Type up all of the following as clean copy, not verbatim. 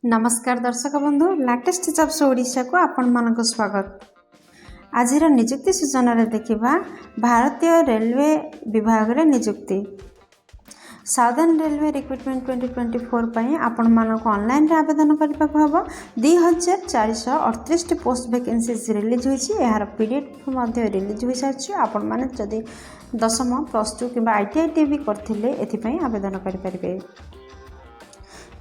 नमस्कार दर्शक बंधु लाटेस्ट जब्स ओडिशा को आपण मानक स्वागत। आज निजुक्ति सूचना रे देखिबा भारतीय रेलवे विभाग रे निजुक्ति साउदर्न रेलवे रिक्रुटमेंट 2024 पई आपण मानक ऑनलाइन रे आवेदन करबा को हबो। 2438 पोस्ट वैकेंसीज रिलीज होईछि। एहार पीडीएफ मध्ये रिलीज होई सारछि। आपण माने जदि दशम प्लस 2 किबा आईटीआई भी करथिले एथि पई आवेदन करि परिबे।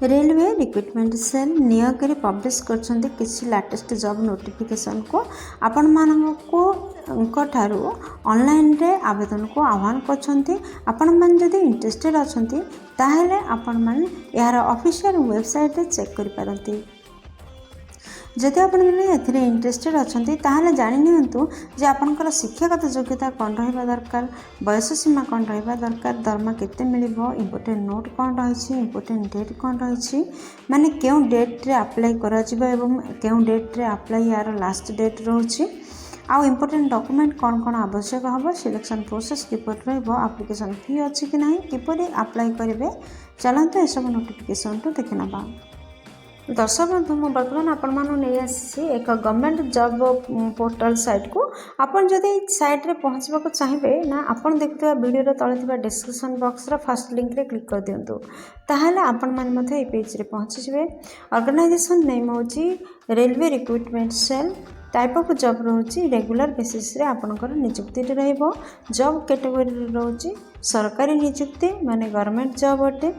रेलवे रिक्रुटमेंट सेल नियोगरी पब्लिश करछन्ते किछि लेटेस्ट जॉब नोटिफिकेशन को आपण मानको ठारू ऑनलाइन रे आवेदन को आह्वान करछन्ते। आपण मान जदि इंटरेस्टेड अछन्ते ताहेले आपण मान यार ऑफिशियल वेबसाइट रे चेक करि पारंती। जदि आपण माने एथिरे इंटरेस्टेड अछन्ती ताहेले जानि नियंतु जे आपनकर शिक्षागत योग्यता कोन रहबा दरकार, बयस सीमा कोन रहबा दरकार, दरमा केते मिलिबो, इंपोर्टेंट नोट कोन रहिछि, इंपोर्टेंट डेट कोन रहिछि, माने केउ डेट रे अप्लाई करा जिवो एवं केउ डेट रे अप्लाई यार लास्ट डेट रहउछि। आउ इंपोर्टेंट डॉक्यूमेंट कौन कौन आवश्यक हम, सिलेक्शन प्रोसेस किपर एप्लिकेशन फी अच्छी कि ना, किपरि अप्लाई करेंगे चलते यह सब नोटिफिकेशन तो देखि नबा। दर्शक बंधु मु बर्तमान आपण मानु नहीं आसी एक गवर्नमेंट जॉब पोर्टल साइट को। आपण जदि साइट रे पहुंचबा को चाहिए ना, आपण देखुवा वीडियो रे तळे थिबा डिस्क्रिप्शन बॉक्स रा फर्स्ट लिंक रे क्लिक कर दियंतु, ताहाले आपण मान मध्ये ए पेज रे पहुंची जिवे। ऑर्गेनाइजेशन नेम होची railway recruitment cell. Type of job रोची रेगुलर बेसिस रे आपनकर नियुक्ति रे रहबो। जॉब कैटेगरी रोची सरकारी नियुक्ति माने गवर्नमेंट जॉब अटे।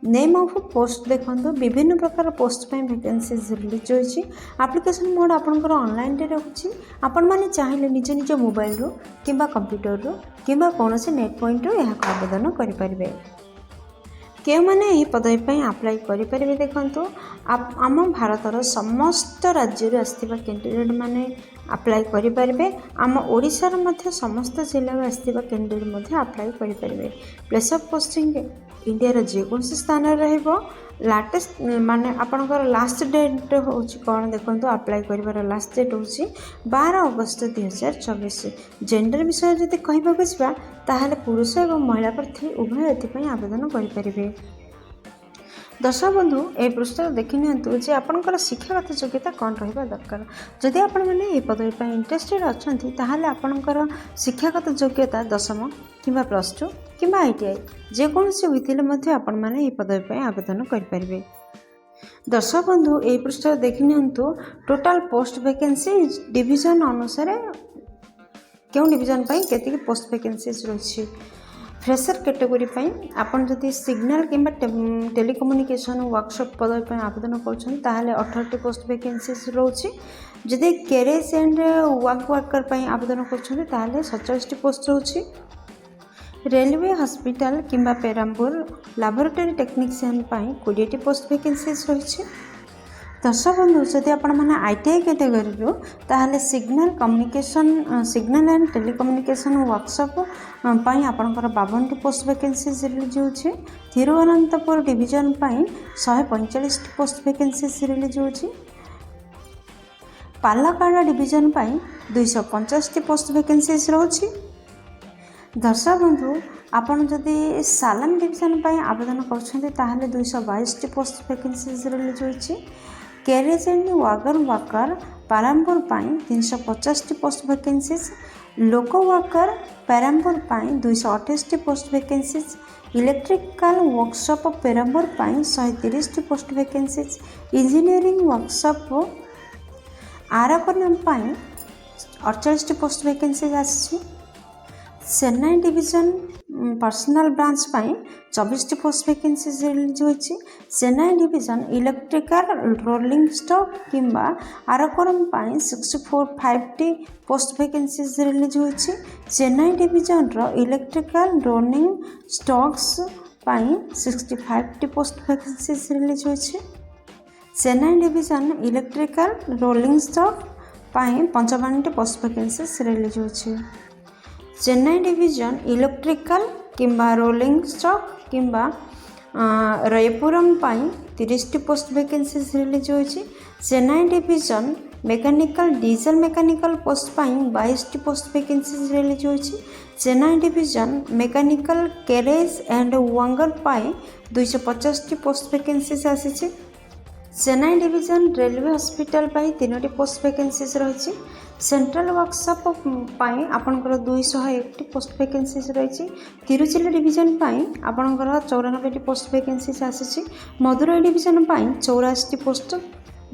नेम ऑफ पोस्ट देखंतु विभिन्न प्रकार पोस्ट पे वैकेंसीज रिलीज होईची। एप्लिकेशन मोड आपनकर ऑनलाइन रे रहउची। आपण माने चाहिले निज निज मोबाइल रो किबा कंप्यूटर रो किबा कोनोसी नेट पॉइंट रो यहा आवेदन करि परिबे। के माने यही पदवी पर अप्लाई करें देखु आम भारतर समस्त राज्य आसथिबा कैंडिडेट माने अप्लाई करें। आम ओडिशार मध्य समस्त जिले आसथिबा कैंडिडेट मध्य अप्लाई करें। प्लेस ऑफ पोस्टिंग इंडिया जेकोसी स्थान रहिबो। लाटेस्ट माने आपनकर लास्ट डेट होची कौन देखो अप्लाई करिवार लास्ट डेट होची 12 अगस्त 2024। जेंडर विषय जदि कहबा बुझबा ताहाले पुरुष एवं महिला प्रार्थी उभय एथिपई आवेदन करि परिबे। दर्शक बंधु ए पृष्ठ देखि नियंतु जे आपनकर शिक्षागत योग्यता कौन रहिबा दरकार। जदि आपण माने ए पदवी पई इंटरेस्टेड अछंती ताहाले आपनकर शिक्षागत योग्यता दशम किबा प्लस 2 किबा आईटीआई जे कोनसे होइथिले मध्ये आपण माने ए पदवी पई आवेदन करि परिबे। दर्शक बंधु ए पृष्ठ देखि नियंतु टोटल पोस्ट वैकेंसी डिवीजन अनुसार केउ डिवीजन पई केतिक पोस्ट वैकेंसीज रहिछि। फ्रेशर कैटेगरी पई आपण जदि सिग्नल किंबा टेलीकम्युनिकेशन वर्कशॉप पदवी पई आवेदन करछन ताहाले 18 पोस्ट वैकेंसीज रहउछि। जदि कैरेज एंड वर्कर पई आवेदन करछन ताहाले 47 पोस्ट रहउछि। रेलवे हॉस्पिटल किंबा पेराम्बुर लैबोरेटरी टेक्नीशियन पई 20 पोस्ट वैकेंसीज रहिछि। दर्शक बंधु जदि आपण माने आईटीआई कैटेगरी रो ताहाले सिग्नल एंड टेलीकम्युनिकेशन वर्कशॉप पई आपनकर 52 पोस्ट वैकेंसीज रिलीज होछि। थिरुवनंतपुर डिवीजन पई 145 पोस्ट वैकेंसीज रिलीज होछि। पालक्काड डिवीजन पई 285 पोस्ट वैकेंसीज रहउछि। दर्शक बंधु आपण जदि सालम डिवीजन पई आवेदन करछन्ते ताहाले 222 पोस्ट वैकेंसीज रिलीज होछि। Carriage and wagon worker Perambur पाई 350 post vacancies. Loco worker Perambur पाई 228 post vacancies. Electrical workshop Perambur पाई 130 post vacancies. Engineering workshop Arakkonam पाई 48 पोस्ट वैकेंसीज आछि। चेन्नई डिवीजन पर्सनल ब्रांच पाई 24 पोस्ट वैकेंसीज रिलीज होछि। Chennai division electrical rolling stock किंबा आरकोरम पाई 645 पोस्ट वैकेंसीज रिलीज होछि। चेन्नई डिवीजन रो इलेक्ट्रिकल रोलिंग स्टॉक्स पाई 65 पोस्ट वैकेंसीज रिलीज होछि। Chennai division electrical rolling stock पाई 55 पोस्ट वैकेंसीज रिलीज होछि। चेन्नई डिवीजन इलेक्ट्रिकल किंबा रोलिंग स्टॉक किंबा रयपुरम पाई 30 पोस्ट वैकेंसीज रिलीज होछि। Chennai division mechanical diesel mechanical post पाई 22 पोस्ट वैकेंसीज रिलीज होछि। Chennai division mechanical carriage and वांगर पाई 250 पोस्ट वैकेंसीज आसी। चेन्नई डिवीजन रेलवे हॉस्पिटल पाई 3टी पोस्ट वैकेंसीज रही। सेंट्रल वर्कशॉप पाई आपनकर 201 पोस्ट वैकेंसीज रही। तिरुचिली डिवीजन पाई आपनकर 94टी पोस्ट वैकेंसीज आसी। मदुराई डिवीजन पाई 84टी पोस्ट।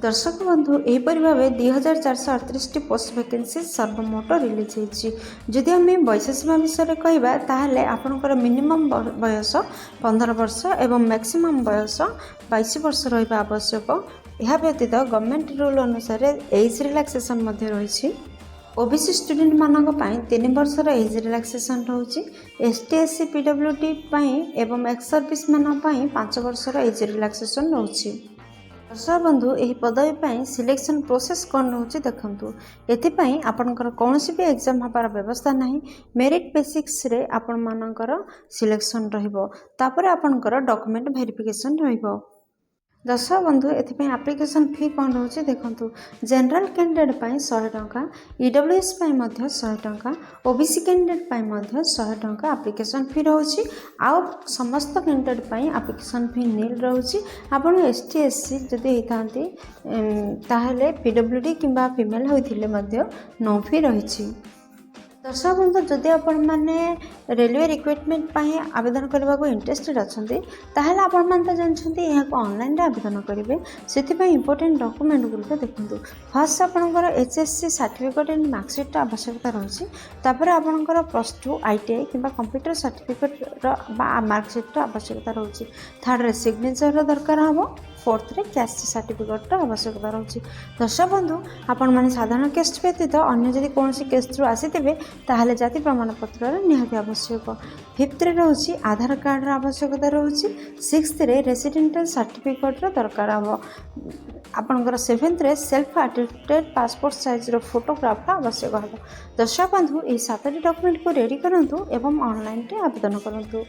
दर्शक बंधु यहीपरि भाव 2438 पोस्ट वैकेंसी सर्वमोट रिलीज होती। जदि आम बयस सीमा विषय कहवा ताहले आपनकर मिनिमम बयस 15 वर्ष एवं मैक्सिमम बयस 22 वर्ष रहा आवश्यक। यह व्यतीत गवर्नमेंट रूल अनुसार एज रिलैक्सेशन रही। ओबीसी स्टूडेंट मानक 3 वर्षर एज रिलैक्सेशन रोचे। एसटी एससी पीडब्ल्यूडी एवं एक्स सर्विस मान 5 वर्षर एज रिलैक्सेशन रोचे। दर्शक बंधु यही पदवी सिलेक्शन प्रोसेस कौन रोचे देखु। एथिपाई आपनकर कौन भी एग्जाम हबार व्यवस्था नहीं। मेरिट बेसिक्स रे आपण मानकर सिलेक्शन रहिबो। तापर आपनकर डॉक्यूमेंट वेरिफिकेशन रहिबो। दर्शक बंधु एथिपाई एप्लिकेशन फी कौन रोचे देखु। जनरल कैंडिडेट पाई 100 टंका, ईडब्ल्यूएस पाई मध्य 100 टंका, ओबीसी कैंडिडेट पाई मध्य 100 टंका एप्लिकेशन फी रोचे। आउ समस्त कैंडिडेट पाई एप्लिकेशन फी नील रोचे। आपण एसटी एससी जदि होतांती ताहले पीडब्ल्यूडी किंबा फीमेल होइथिले मध्य नो फी रही। दर्शक बंधु जदि आपण माने रेलवे रिक्रुटमेंट आवेदन करने को इंटरेस्टेड अच्छा ताहले आपण माने जानछंती यह ऑनलाइन रे आवेदन करेंगे। से इंपोर्टेंट डॉक्यूमेंट गुरिक देखु। फर्स्ट आपंकर एचएससी सर्टिफिकेट एंड मार्कशीट आवश्यकता रही। तापर आपंकर +2 आईटीआई किंबा कंप्यूटर सर्टिफिकेट मार्कशीट आवश्यकता रही। थर्ड रे सिग्नेचर दरकार हम। फोर्थ रे कैस्ट सर्टिफिकेट आवश्यकता रही। दर्शक बंधु आपण माने साधारण केस्ट व्यतीत अन्य जदि कौन केस्ट रु आसीथिबे ताहले जाति प्रमाणपत्र निहाती आवश्यक। फिफ्थ रे रही आधार कार्ड आवश्यकता रही। सिक्स्थ रे रेसिडेंटल सर्टिफिकेट दरकार हम। आपनकर सेवेंथ रे सेल्फ अटेस्टेड पासपोर्ट साइज रो फोटोग्राफ आवश्यक हम। दर्शक बंधु ये 7टी डॉक्यूमेंट को रेडी करंतु एवं ऑनलाइन रे आवेदन करंतु।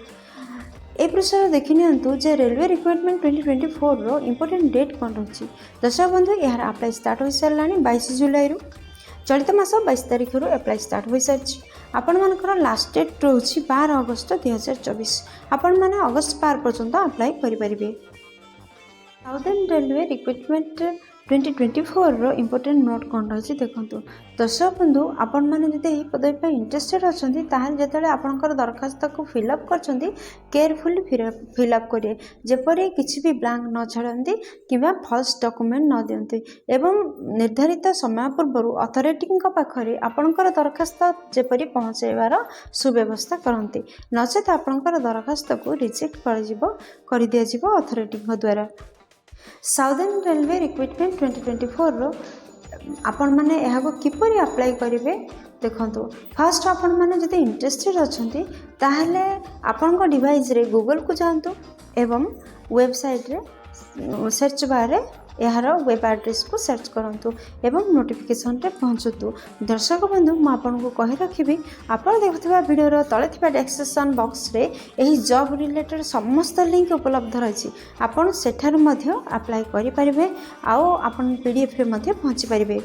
ए प्रश्न देखि नियंतु जे रेलवे रिक्रुटमेंट 2024 रो इंपोर्टेंट डेट कौन रही। दर्शक बंधु यार अप्लाई स्टार्ट हो सारा 22 जुलाई रु। चलित मास 22 तारिख रु अप्लाई स्टार्ट हो सारी। आपण मानकर लास्ट डेट रोची 12 अगस्त 2024। आपण माने अगस्त 12 पर्यंत अप्लाई करि परिबे। साउदर्न रेलवे रिक्रुटमेंट 2024 रो इंपोर्टेंट नोट कौन रही देखु। दर्शक बंधु आपण मैंने जब यही पदवी इंटरेस्टेड अच्छा जो आपंकर दरखास्त को फिलअप कर केयरफुली फिलअप करेंगे। जेपरी किसी भी ब्लैंक न छाड़ती कि फल्स डॉक्यूमेंट न दियंती एवं निर्धारित समय पूर्व अथॉरिटी पाखरे आपंकर दरखास्त जेपरी पहुँचाइबार सुव्यवस्था करती। नचेत आपंकर दरखास्त को रिजेक्ट कर दिया अथॉरिटी द्वारा। साउदर्न रेलवे रिक्रुटमेंट 2024 रो आपण माने यहाँ किपरि अप्लाई करेंगे देखो। फास्ट आपण माने जदि इंटरेस्टेड अच्छा ताहले आपण को डिवाइस रे गूगल को जातु एवं वेबसाइट रे सर्च बार रे यार वेब एड्रेस को सर्च करंतु एवं नोटिफिकेशन रे पहुँचतु। दर्शक बंधु मु आपन को कहि रखिबी आपण देखुवा वीडियो तले थिबा डिस्क्रिप्शन बॉक्स रे एही जॉब रिलेटेड समस्त लिंक उपलब्ध रही। आपण सेठार मध्य अप्लाई करि परिबे आउ आपण पीडीएफ रे मध्य पहुँची परिबे।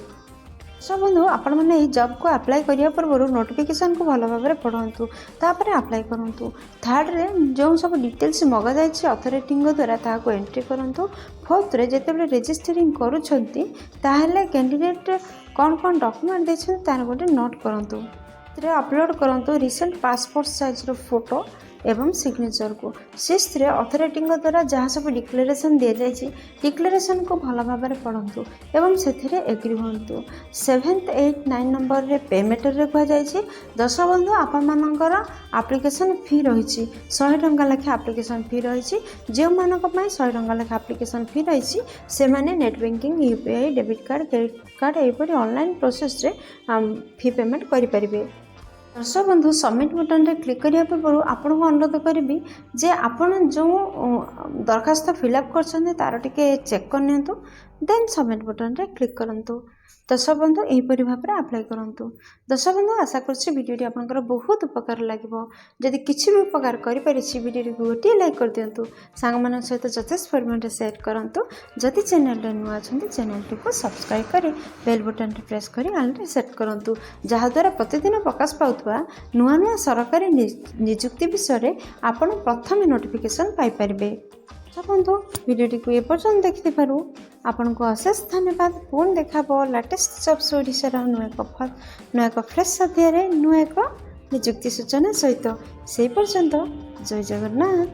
दर्शक बंधु आपण मैंने जॉब को अप्लाई करिया पूर्व नोटिफिकेशन को भल भाव में पढ़ु तापर अप्लाई करूँ। थर्ड रे जो सब डिटेल्स मगा जाए अथॉरिटी द्वारा ताको एंट्री करूँ। फोर्थ रे जेतेबेले रजिस्टरिंग करूछंती ताहले कैंडिडेट कौन कौन डॉक्यूमेंट देछन तार गोटे नोट करूँ। अपलोड करूँ रिसेंट पासपोर्ट साइज रो फोटो एवं सिग्नेचर को। सिक्स्थ रे अथॉरिटी द्वारा जहाँ सब डिक्लेरेशन दि जाए डिक्लेरेशन को भल भाव में पढ़ु एवं से एग्री हूँ। 7th 8th 9 नंबर रे पे मेटर रे कह जाए। दर्शक बंधु आपनकर एप्लिकेशन फी रही 100 टंका लेखा एप्लिकेशन फी रही। जो मानक 100 टंका लेखा एप्लिकेशन फी रही से माने net banking UPI debit card credit card यहपरी ऑनलाइन प्रोसेस रे फी पेमेंट करि परिबे। दर्शक बंधु सबमिट बटन रे क्लिक करिया पूर्व आपन को अनुरोध करी जे आपन जो दरखास्त फिलअप कर तार टिके चेक करनियंतु देन सबमिट बटन रे क्लिक करंतु। दर्शक बंधु यहीपरि भाव में अप्लाई करूँ। दर्शक बंधु आशा करुँच वीडियो आपंकर बहुत उपकार लगे। जदि किसी भी उपकार करें वीडियो को गोटे लाइक कर दिंतु। सांग सहित यथेष्ट परिमाण शेयर करूँ। जदि चैनल नुआ अच्छा चैनल को सब्सक्राइब कर बेल बटन प्रेस कर ऑल रे सेट करूँ जहाद्वारा प्रतिदिन प्रकाश पाउथवा नुआ नुआ सरकारी नियुक्ति विषय में आपण प्रथम नोटिफिकेशन पाइपर। ତ ବନ୍ଧୁ ଭିଡ଼ିଓଟିକୁ ଏପର୍ଯ୍ୟନ୍ତ ଦେଖିଥିବାରୁ ଆପଣଙ୍କୁ ଅଶେଷ ଧନ୍ୟବାଦ। ପୁଣି ଦେଖାବ ଲାଟେଷ୍ଟ ଜବ୍ସ ଓଡ଼ିଶାର ନୂଆ ଏକ ଫ୍ରେଶ୍ ଅଧ୍ୟାୟରେ ନୂଆ ଏକ ନିଯୁକ୍ତି ସୂଚନା ସହିତ। ସେହି ପର୍ଯ୍ୟନ୍ତ ଜୟ ଜଗନ୍ନାଥ।